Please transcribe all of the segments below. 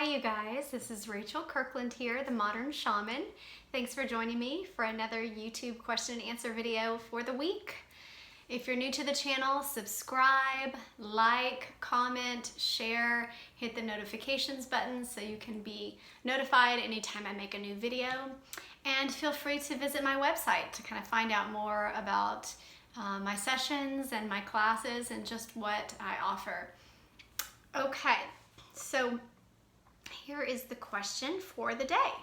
Hi you guys, this is Rachel Kirkland here, the Modern Shaman. Thanks for joining me for another YouTube question and answer video for the week. If you're new to the channel, subscribe, like, comment, share, hit the notifications button so you can be notified anytime I make a new video. And feel free to visit my website to kind of find out more about my sessions and my classes and just what I offer. Okay, so here is the question for the day.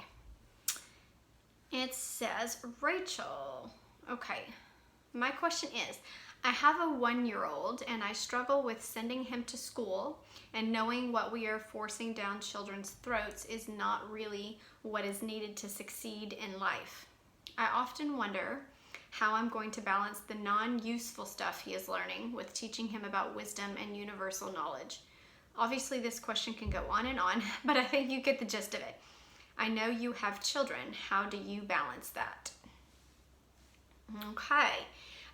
It says, Rachel, okay, my question is, I have a 1-year-old and I struggle with sending him to school, and knowing what we are forcing down children's throats is not really what is needed to succeed in life. I often wonder how I'm going to balance the non-useful stuff he is learning with teaching him about wisdom and universal knowledge. Obviously, this question can go on, but I think you get the gist of it. I know you have children. How do you balance that? Okay,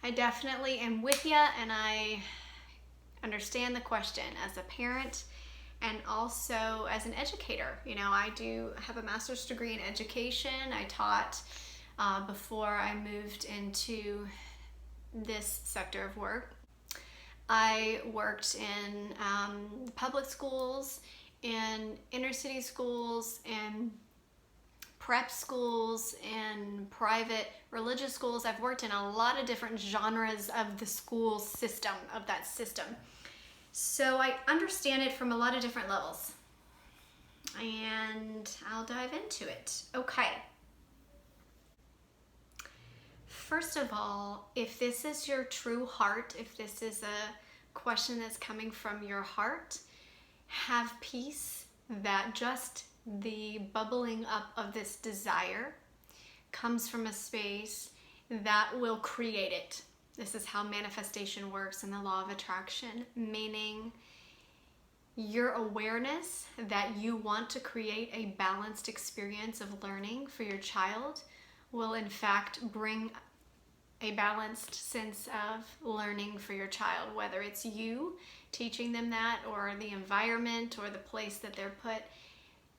I definitely am with you, and I understand the question as a parent and also as an educator. You know, I do have a master's degree in education. I taught before I moved into this sector of work. I worked in public schools, in inner city schools, in prep schools, in private religious schools. I've worked in a lot of different genres of the school system, of that system. So I understand it from a lot of different levels. And I'll dive into it. Okay. First of all, if this is your true heart, if this is a question that's coming from your heart, have peace that just the bubbling up of this desire comes from a space that will create it. This is how manifestation works in the law of attraction, meaning your awareness that you want to create a balanced experience of learning for your child will in fact bring a balanced sense of learning for your child, whether it's you teaching them that or the environment or the place that they're put.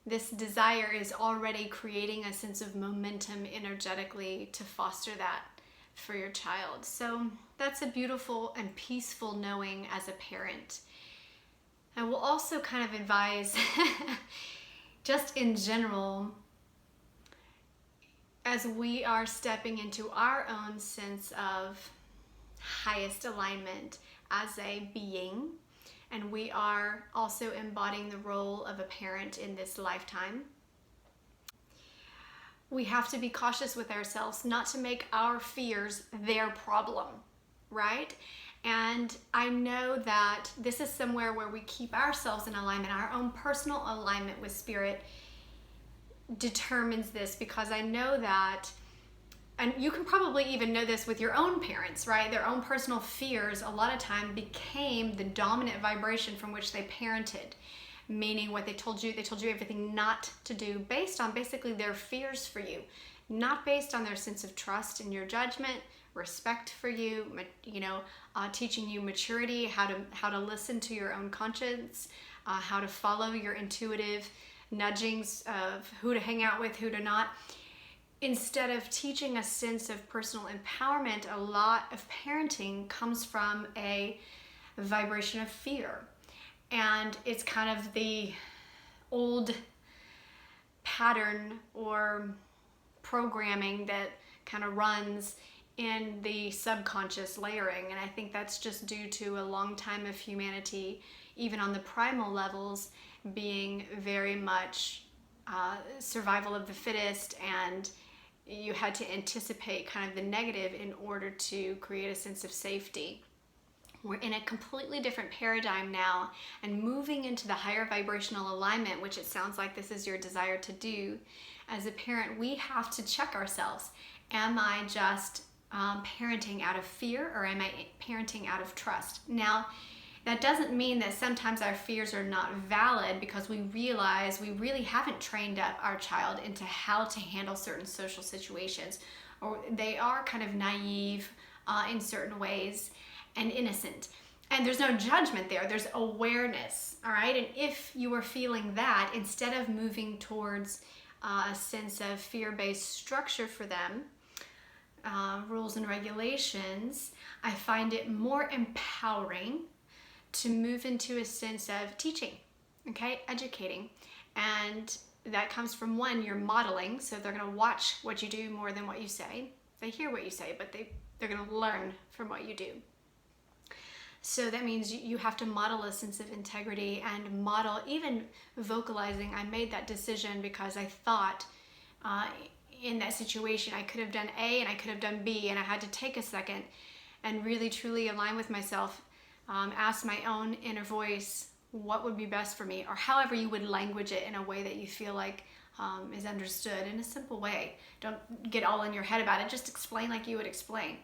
This desire is already creating a sense of momentum energetically to foster that for your child. So that's a beautiful and peaceful knowing as a parent. I will also kind of advise, just in general, as we are stepping into our own sense of highest alignment as a being, and we are also embodying the role of a parent in this lifetime, we have to be cautious with ourselves not to make our fears their problem, right? And I know that this is somewhere where we keep ourselves in alignment. Our own personal alignment with spirit determines this, because I know that, and you can probably even know this with your own parents, right? Their own personal fears a lot of time became the dominant vibration from which they parented, meaning what they told you everything not to do based on basically their fears for you, not based on their sense of trust in your judgment, respect for you, teaching you maturity, how to listen to your own conscience, how to follow your intuitive nudgings of who to hang out with, who to not. Instead of teaching a sense of personal empowerment, a lot of parenting comes from a vibration of fear. And it's kind of the old pattern or programming that kind of runs in the subconscious layering. And I think that's just due to a long time of humanity, even on the primal levels, being very much survival of the fittest, and you had to anticipate kind of the negative in order to create a sense of safety. We're in a completely different paradigm now, and moving into the higher vibrational alignment, which it sounds like this is your desire to do. As a parent, we have to check ourselves. Am I just parenting out of fear, or am I parenting out of trust? Now, that doesn't mean that sometimes our fears are not valid, because we realize we really haven't trained up our child into how to handle certain social situations, or they are kind of naive in certain ways and innocent. And there's no judgment there, there's awareness, all right? And if you are feeling that, instead of moving towards a sense of fear-based structure for them, rules and regulations, I find it more empowering to move into a sense of teaching, okay, educating. And that comes from, one, you're modeling, so they're going to watch what you do more than what you say. They hear what you say, but they're going to learn from what you do. So that means you have to model a sense of integrity and model, even vocalizing, I made that decision because I thought in that situation I could have done A and I could have done B, and I had to take a second and really truly align with myself, ask my own inner voice what would be best for me, or however you would language it in a way that you feel like is understood in a simple way. Don't get all in your head about it, just explain like you would explain,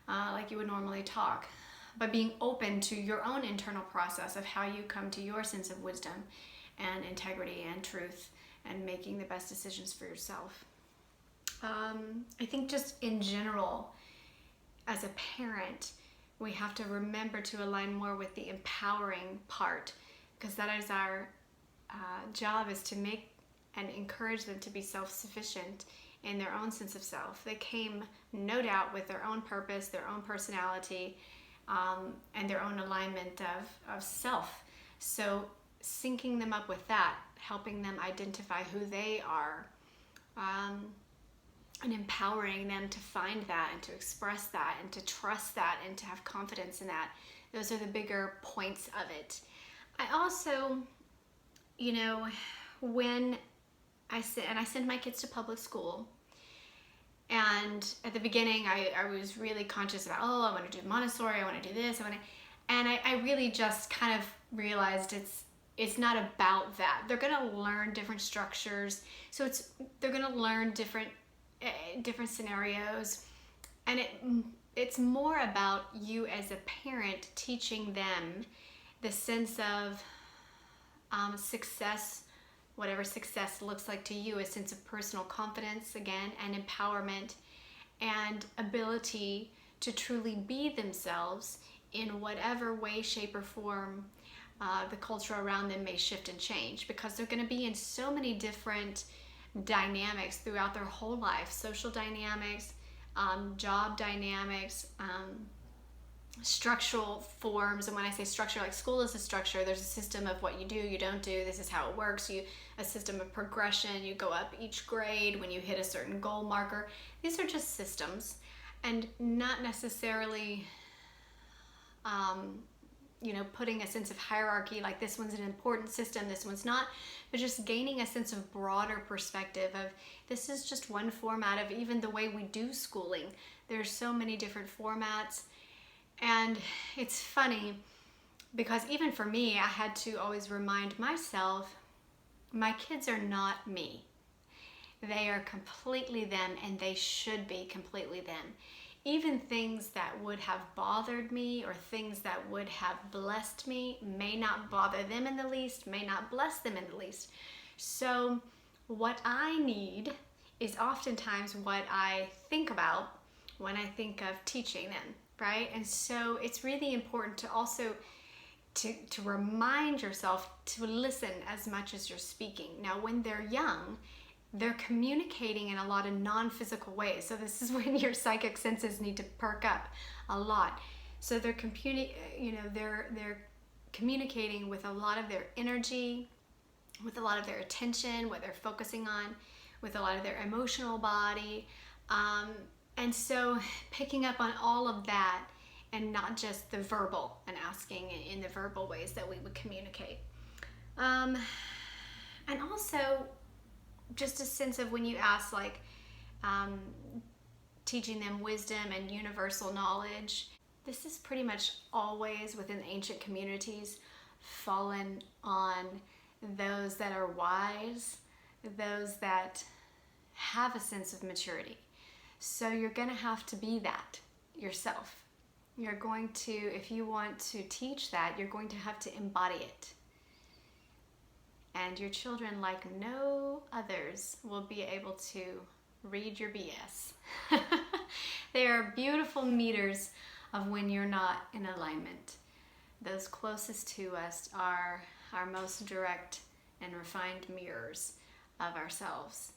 like you would normally talk. But being open to your own internal process of how you come to your sense of wisdom and integrity and truth and making the best decisions for yourself. I think just in general, as a parent, we have to remember to align more with the empowering part, because that is our job, is to make and encourage them to be self-sufficient in their own sense of self. They came, no doubt, with their own purpose, their own personality, and their own alignment of self. So syncing them up with that, helping them identify who they are, and empowering them to find that and to express that and to trust that and to have confidence in that. Those are the bigger points of it. I also, when I send my kids to public school, and at the beginning, I was really conscious about, I want to do Montessori, I want to do this, and I really just kind of realized it's not about that. They're going to learn different structures, so they're going to learn different scenarios, and it's more about you as a parent teaching them the sense of success, whatever success looks like to you, a sense of personal confidence, again, and empowerment, and ability to truly be themselves in whatever way, shape, or form the culture around them may shift and change, because they're going to be in so many different dynamics throughout their whole life. Social dynamics, job dynamics, structural forms. And when I say structure, like school is a structure, there's a system of what you do, you don't do, this is how it works, a system of progression, you go up each grade when you hit a certain goal marker. These are just systems, and not necessarily putting a sense of hierarchy, like this one's an important system, this one's not, but just gaining a sense of broader perspective of this is just one format of even the way we do schooling. There's so many different formats. And it's funny because even for me, I had to always remind myself, my kids are not me. They are completely them, and they should be completely them. Even things that would have bothered me or things that would have blessed me may not bother them in the least, may not bless them in the least. So what I need is oftentimes what I think about when I think of teaching them, right? And so it's really important to also to remind yourself to listen as much as you're speaking. Now, when they're young, they're communicating in a lot of non-physical ways. So this is when your psychic senses need to perk up a lot. So they're communicating with a lot of their energy, with a lot of their attention, what they're focusing on, with a lot of their emotional body. And so picking up on all of that, and not just the verbal, and asking in the verbal ways that we would communicate. And also just a sense of when you ask, like, teaching them wisdom and universal knowledge, this is pretty much always within the ancient communities fallen on those that are wise, those that have a sense of maturity. So you're going to have to be that yourself. You're going to, if you want to teach that, you're going to have to embody it. And your children, like no others, will be able to read your BS. They are beautiful meters of when you're not in alignment. those closest to us are our most direct and refined mirrors of ourselves.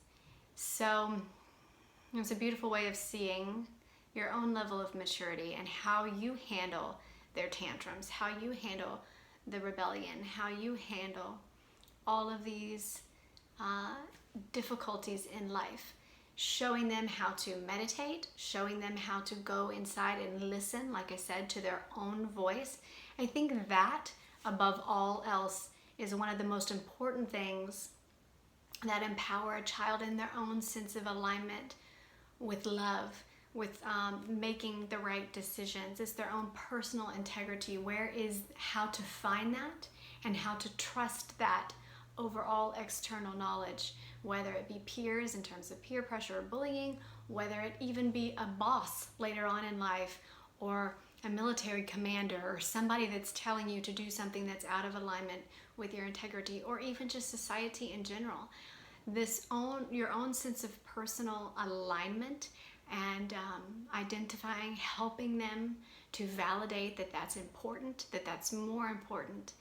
So it's a beautiful way of seeing your own level of maturity and how you handle their tantrums, how you handle the rebellion, how you handle all of these difficulties in life. Showing them how to meditate, showing them how to go inside and listen, like I said, to their own voice. I think that, above all else, is one of the most important things that empower a child in their own sense of alignment with love, with making the right decisions. It's their own personal integrity. Where is how to find that and how to trust that over all external knowledge, whether it be peers in terms of peer pressure or bullying, whether it even be a boss later on in life, or a military commander, or somebody that's telling you to do something that's out of alignment with your integrity, or even just society in general. Your own sense of personal alignment and identifying, helping them to validate that that's important, that that's more important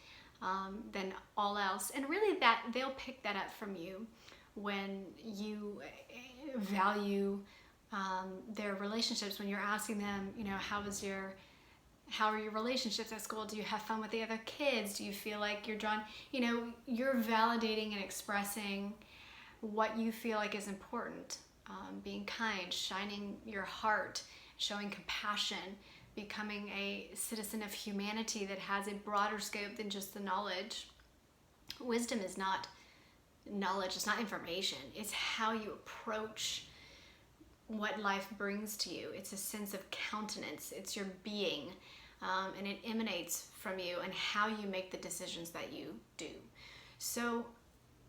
than all else. And really that they'll pick that up from you when you value their relationships, when you're asking them, how are your relationships at school? Do you have fun with the other kids? Do you feel like you're drawn? You're validating and expressing what you feel like is important. Being kind, shining your heart, showing compassion, becoming a citizen of humanity that has a broader scope than just the knowledge. Wisdom is not knowledge, it's not information. It's how you approach what life brings to you. It's a sense of countenance. It's your being, and it emanates from you and how you make the decisions that you do. So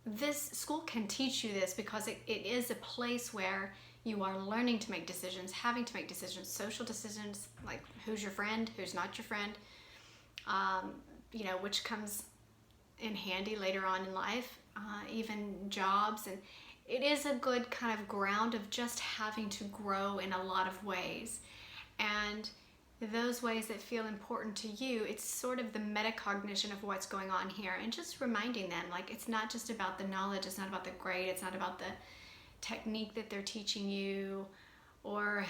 this school can teach you this because it is a place where you are learning to make decisions, having to make decisions, social decisions, like who's your friend, who's not your friend, which comes in handy later on in life, even jobs. And it is a good kind of ground of just having to grow in a lot of ways. And those ways that feel important to you, it's sort of the metacognition of what's going on here, and just reminding them, like, it's not just about the knowledge, it's not about the grade, it's not about the technique that they're teaching you or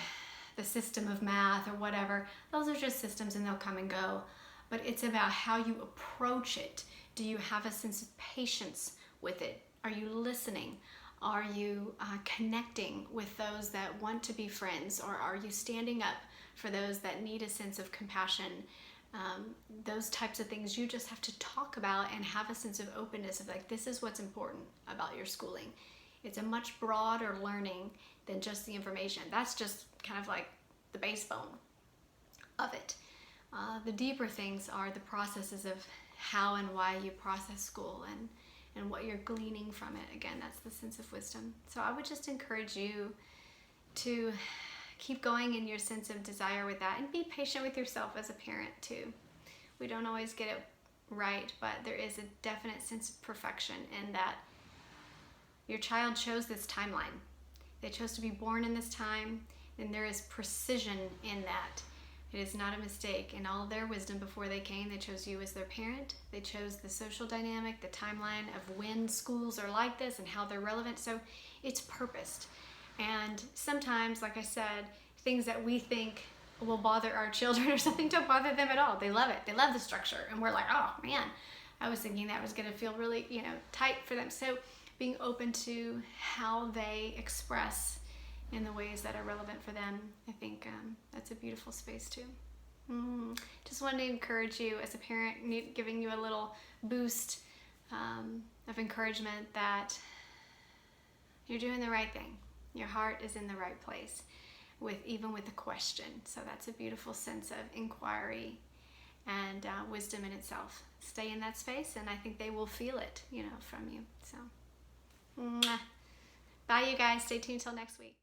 the system of math or whatever. Those are just systems and they'll come and go. But it's about how you approach it. Do you have a sense of patience with it? Are you listening? Are you connecting with those that want to be friends? Or are you standing up for those that need a sense of compassion? Those types of things you just have to talk about and have a sense of openness of, like, this is what's important about your schooling. It's a much broader learning than just the information. That's just kind of like the base bone of it. The deeper things are the processes of how and why you process school and what you're gleaning from it. Again, that's the sense of wisdom. So I would just encourage you to keep going in your sense of desire with that, and be patient with yourself as a parent too. We don't always get it right, but there is a definite sense of perfection in that your child chose this timeline. They chose to be born in this time, and there is precision in that. It is not a mistake. In all their wisdom before they came, they chose you as their parent. They chose the social dynamic, the timeline of when schools are like this and how they're relevant. So it's purposed. And sometimes, like I said, things that we think will bother our children or something don't bother them at all. They love it. They love the structure. And we're like, oh man, I was thinking that was going to feel really, tight for them. So being open to how they express in the ways that are relevant for them, I think that's a beautiful space too. Just wanted to encourage you as a parent, giving you a little boost of encouragement that you're doing the right thing. Your heart is in the right place, even with the question. So that's a beautiful sense of inquiry and wisdom in itself. Stay in that space, and I think they will feel it, from you. So, bye, you guys. Stay tuned till next week.